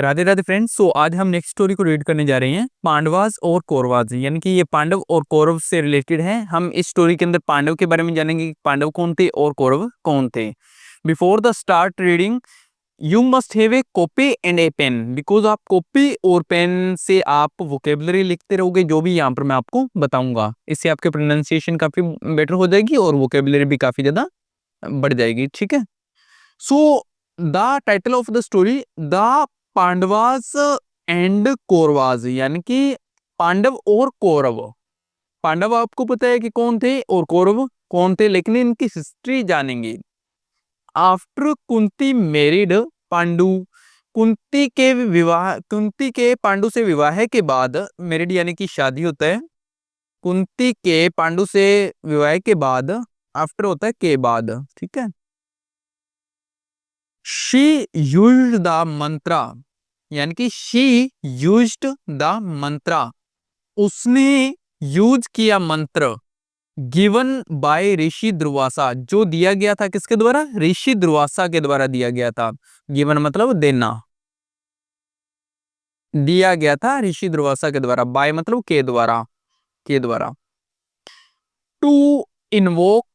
Radhe Radhe friends. सो आज हम next story को रीड करने जा रहे हैं, पांडवास और कौरवास, यानी कि ये पांडव और कौरव से रिलेटेड है। हम इस स्टोरी के अंदर पांडव के बारे में जानेंगे कि पांडव कौन थे और कौरव कौन थे। Before the start reading you must have a copy and a pen, because आप कॉपी और पेन से आप वोकेबलरी लिखते रहोगे, जो भी यहाँ पर मैं आपको बताऊंगा। इससे आपके प्रोनाउंसिएशन काफी बेटर हो जाएगी और वोकेबलरी भी काफी ज्यादा बढ़ जाएगी। ठीक है। So the title of the story the Pandavas and Kauravas, यानी कि पांडव और कौरव। पांडव आपको पता है कि कौन थे और कौरव कौन थे, लेकिन इनकी हिस्ट्री जानेंगे। आफ्टर कुंती मैरिड पांडु, कुंती के पांडु से विवाह के बाद, मैरिड यानी कि शादी होता है, कुंती के पांडु से विवाह के बाद, आफ्टर होता है के बाद। ठीक है। शी यूज्ड द मंत्रा, यानी कि शी यूज्ड द मंत्रा, उसने यूज किया मंत्र, गिवन बाय ऋषि दुर्वासा, जो दिया गया था किसके द्वारा? ऋषि दुर्वासा के द्वारा दिया गया था। गिवन मतलब देना, दिया गया था ऋषि दुर्वासा के द्वारा, बाय मतलब के द्वारा, के द्वारा। टू इन्वोक,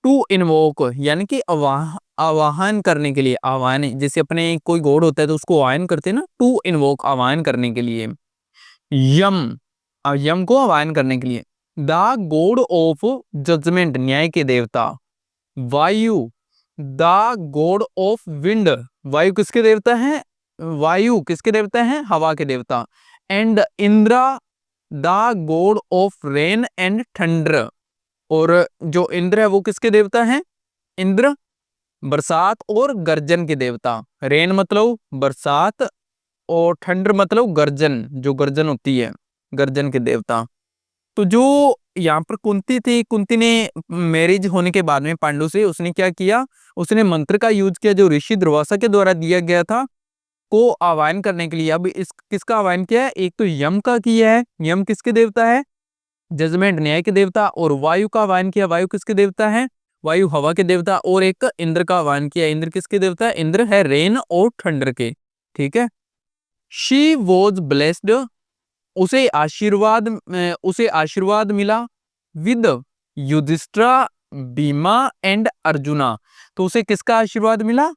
टू इन्वोक यानी कि आवाहन करने के लिए, आवाहन जैसे अपने कोई गॉड होता है तो उसको आवाहन करते हैं ना, टू इन्वोक आवाहन करने के लिए। यम, यम को आवाहन करने के लिए। द गॉड ऑफ जजमेंट, न्याय के देवता। वायु, द गॉड ऑफ विंड, वायु किसके देवता है? वायु किसके देवता है? हवा के देवता। And Indra, the God of rain and thunder, और जो इंद्र है वो किसके देवता है? इंद्र बरसात और गर्जन के देवता। रेन मतलब बरसात और थंडर मतलब गर्जन, जो गर्जन होती है, गर्जन के देवता। तो जो यहाँ पर कुंती थी, कुंती ने मैरिज होने के बाद में पांडु से उसने क्या किया? उसने मंत्र का यूज किया जो ऋषि दुर्वासा के द्वारा दिया गया था, को आह्वान करने के लिए। अब इस किसका आह्वान किया है? एक तो यम का किया है, यम किसके देवता है? जजमेंट, न्याय के देवता। और वायु का आह्वान किया, वायु किसके देवता है? वायु हवा के देवता। और एक इंद्र का आह्वान किया, इंद्र किसके देवता है? इंद्र है रेन और थंडर के। ठीक है। शी वॉज ब्लेस्ड, उसे आशीर्वाद मिला, विद युधिष्ठिर, भीमा एंड अर्जुना। तो उसे किसका आशीर्वाद मिला?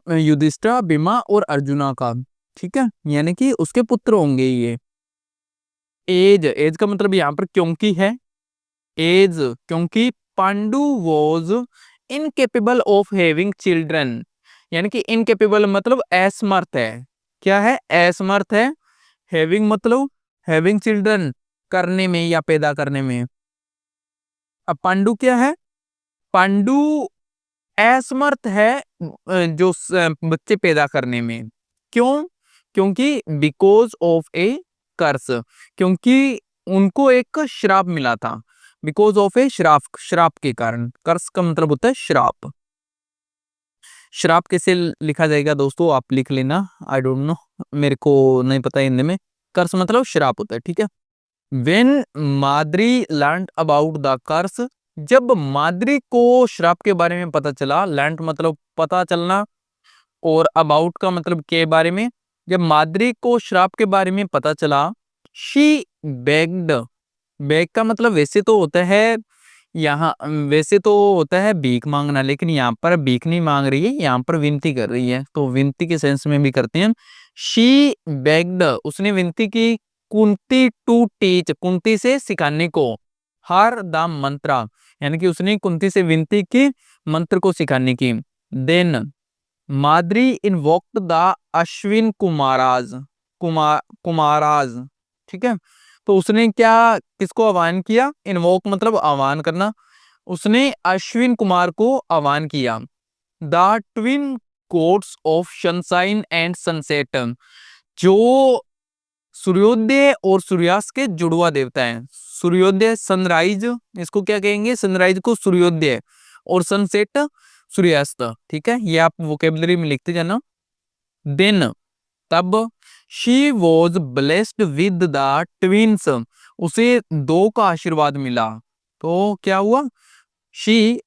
युधिष्ठिर, भीमा और अर्जुना का। ठीक है, यानी कि उसके पुत्र होंगे ये। एज, एज का मतलब यहाँ पर क्योंकि है, एज क्योंकि Pandu was incapable of having children, यानी कि इनकेपेबल मतलब असमर्थ है। क्या है? असमर्थ है। हैविंग मतलब हैविंग चिल्ड्रन, करने में या पैदा करने में। अब पांडु क्या है? पांडु असमर्थ है जो बच्चे पैदा करने में। क्यों? क्योंकि बिकॉज ऑफ ए कर्स, क्योंकि उनको एक श्राप मिला था। बिकॉज ऑफ ए श्राप, श्राप के कारण। कर्स का मतलब होता है श्राप। श्राप कैसे लिखा जाएगा दोस्तों, आप लिख लेना, आई डोंट नो, मेरे को नहीं पता हिंदी में। कर्स मतलब श्राप होता है। ठीक है। When Madri learned about the curse, जब माद्री को श्राप के बारे में पता चला, learned मतलब पता चलना और about का मतलब के बारे में, जब माद्री को श्राप के बारे में पता चला, she begged, beg का मतलब वैसे तो होता है यहाँ, वैसे तो होता है भीख मांगना, लेकिन यहाँ पर भीख नहीं मांग रही है, यहाँ पर विनती कर रही है, तो विनती के सेंस में भी करते हैं। शी बेग्ड, उसने विनती की, कुंती टू टीच, कुंती से सिखाने को, हर द मंत्रा, यानी कि उसने कुंती से विनती की मंत्र को सिखाने की। Then Madri invoked the Ashwin Kumaras, Kumaras. ठीक है। तो उसने क्या, किसको आह्वान किया? इनवोक मतलब आह्वान करना। उसने अश्विन कुमार को आह्वान किया। The twin God's of sunshine and sunset, जो सूर्योदय और सूर्यास्त के जुड़वा देवता हैं। सूर्योदय सनराइज, इसको क्या कहेंगे? सनराइज को सूर्योदय, और सनसेट सूर्यास्त। ठीक है, ये आप वोकेबलरी में लिखते जाना। देन तब she was blessed with the twins, उसे दो का आशीर्वाद मिला। तो क्या हुआ? शी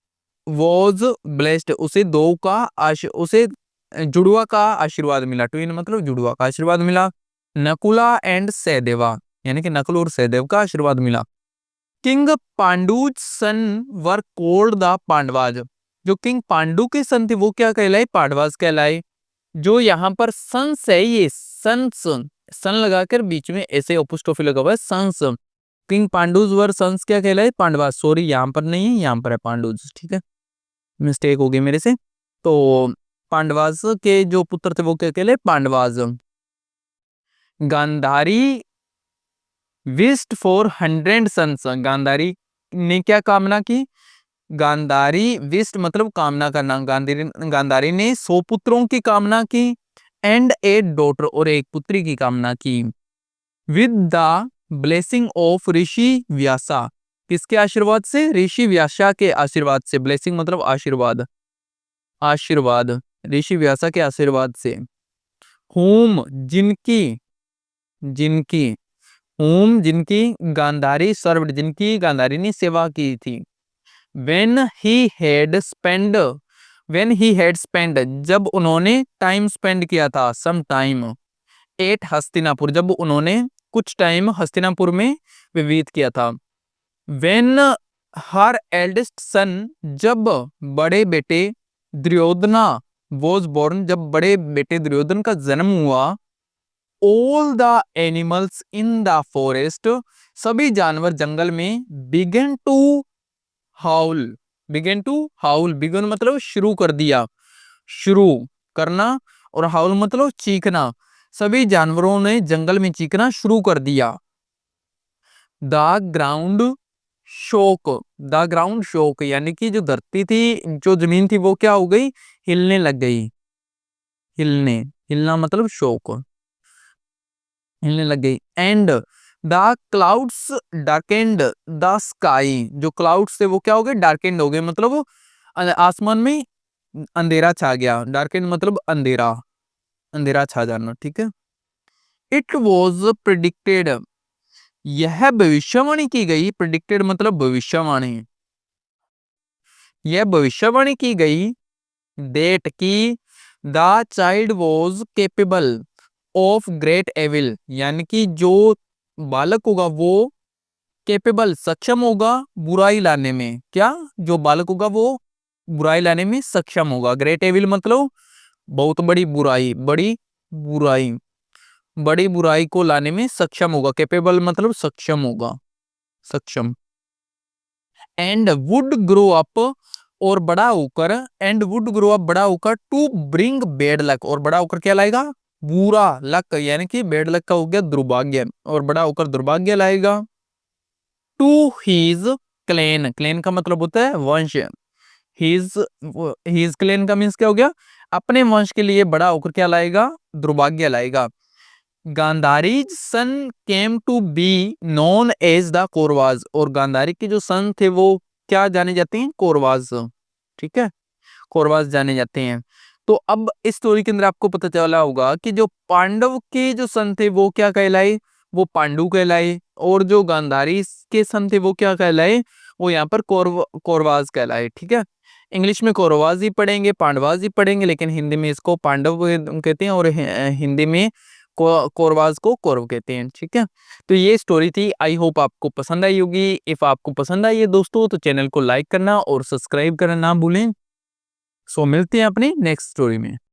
वॉज ब्लेस्ड, उसे दो का उसे जुड़वा का आशीर्वाद मिला, ट्विन मतलब जुड़वा का आशीर्वाद मिला। नकुला एंड सहदेवा यानी कि नकुल और सहदेव का आशीर्वाद मिला। King Pandu's son were called the Pandavas, जो किंग पांडु के सन थे वो क्या कहलाए, पांडवाज कहलाए। जो यहाँ पर सन्स है, ये सन्स, सन लगाकर बीच में ऐसे अपोस्ट्रोफी लगा हुआ है, सन्स। किंग पांडुज वर सन्स क्या कहलाए, पांडवाज। सॉरी यहाँ पर नहीं है, यहाँ पर है पांडुज, ठीक है, मिस्टेक हो गई मेरे से। तो पांडवाज के जो पुत्र थे वो क्या कहलाए, Pandavas. Gandhari wished for 100 sons, Gandhari ने क्या कामना की, गांधारी विश्ड मतलब कामना करना, गांधारी ने 100 पुत्रों की कामना की। एंड ए डॉटर, और एक पुत्री की कामना की। विद द ब्लेसिंग ऑफ ऋषि व्यासा, किसके आशीर्वाद से, ऋषि व्यासा के आशीर्वाद से। ब्लेसिंग मतलब आशीर्वाद, आशीर्वाद ऋषि व्यासा के आशीर्वाद से। होम जिनकी, जिनकी, होम जिनकी, गांधारी सर्व्ड, जिनकी गांधारी ने सेवा की थी। When he had spent, when he had spent, जब उन्होंने टाइम स्पेंड किया था, सम टाइम, एट हस्तिनापुर, जब उन्होंने कुछ टाइम हस्तिनापुर में व्यतीत किया था। When her eldest son, जब बड़े बेटे दुर्योधना was born, जब बड़े बेटे दुर्योधन का जन्म हुआ। All the animals in the forest, सभी जानवर जंगल में, began to howl, began to howl, began मतलब शुरू कर दिया, शुरू करना, और हाउल मतलब चीखना, सभी जानवरों ने जंगल में चीखना शुरू कर दिया। द ग्राउंड शोक, द ग्राउंड शोक यानी कि जो धरती थी, जो जमीन थी वो क्या हो गई, हिलने लग गई। हिलने, हिलना मतलब शोक, हिलने लग गई। And the clouds darkened the sky, जो क्लाउड्स थे वो क्या हो गए, डार्केंड हो गए, मतलब वो आसमान में अंधेरा छा गया। डार्केंड मतलब अंधेरा, अंधेरा छा जाना, ठीक है। इट वॉज प्रिडिक्टेड, यह भविष्यवाणी की गई, प्रिडिक्टेड मतलब भविष्यवाणी, यह भविष्यवाणी की गई। डेट की the child was capable of great evil, यानी कि जो बालक होगा वो केपेबल सक्षम होगा बुराई लाने में। क्या, जो बालक होगा वो बुराई लाने में सक्षम होगा। ग्रेट एविल मतलब बहुत बड़ी बुराई, बड़ी बुराई, बड़ी बुराई को लाने में सक्षम होगा। केपेबल मतलब सक्षम होगा, सक्षम। एंड वुड ग्रो अप, और बड़ा होकर, एंड वुड ग्रो अप बड़ा होकर, टू ब्रिंग बैड लक, और बड़ा होकर क्या लाएगा, बुरा लक, यानी कि बैड लक का हो गया दुर्भाग्य, और बड़ा होकर दुर्भाग्य लाएगा। टू हीज क्लेन, क्लेन का मतलब होता है वंश, हीज क्लेन का मीन्स क्या हो गया, अपने वंश के लिए बड़ा होकर क्या लाएगा, दुर्भाग्य लाएगा। Gandhari's son came to be known as the Kauravas, और गांधारी के जो सन थे वो क्या जाने जाते हैं, कौरवाज, ठीक है, कौरवाज जाने जाते हैं। तो अब इस स्टोरी के अंदर आपको पता चला होगा कि जो पांडव के जो सन थे वो क्या कहलाए, वो पांडु कहलाए, और जो गांधारी के सन थे वो क्या कहलाए, वो यहाँ पर कौरवाज कहलाए, ठीक है। इंग्लिश में कौरवाज ही पढ़ेंगे, पांडवाज ही पढ़ेंगे, लेकिन हिंदी में इसको पांडव कहते हैं, और हिंदी में कौरवाज को कौरव कहते हैं, ठीक है। तो ये स्टोरी थी, आई होप आपको पसंद आई होगी। इफ आपको पसंद आई है दोस्तों तो चैनल को लाइक करना और सब्सक्राइब करना ना भूलें। सो मिलते हैं अपनी नेक्स्ट स्टोरी में।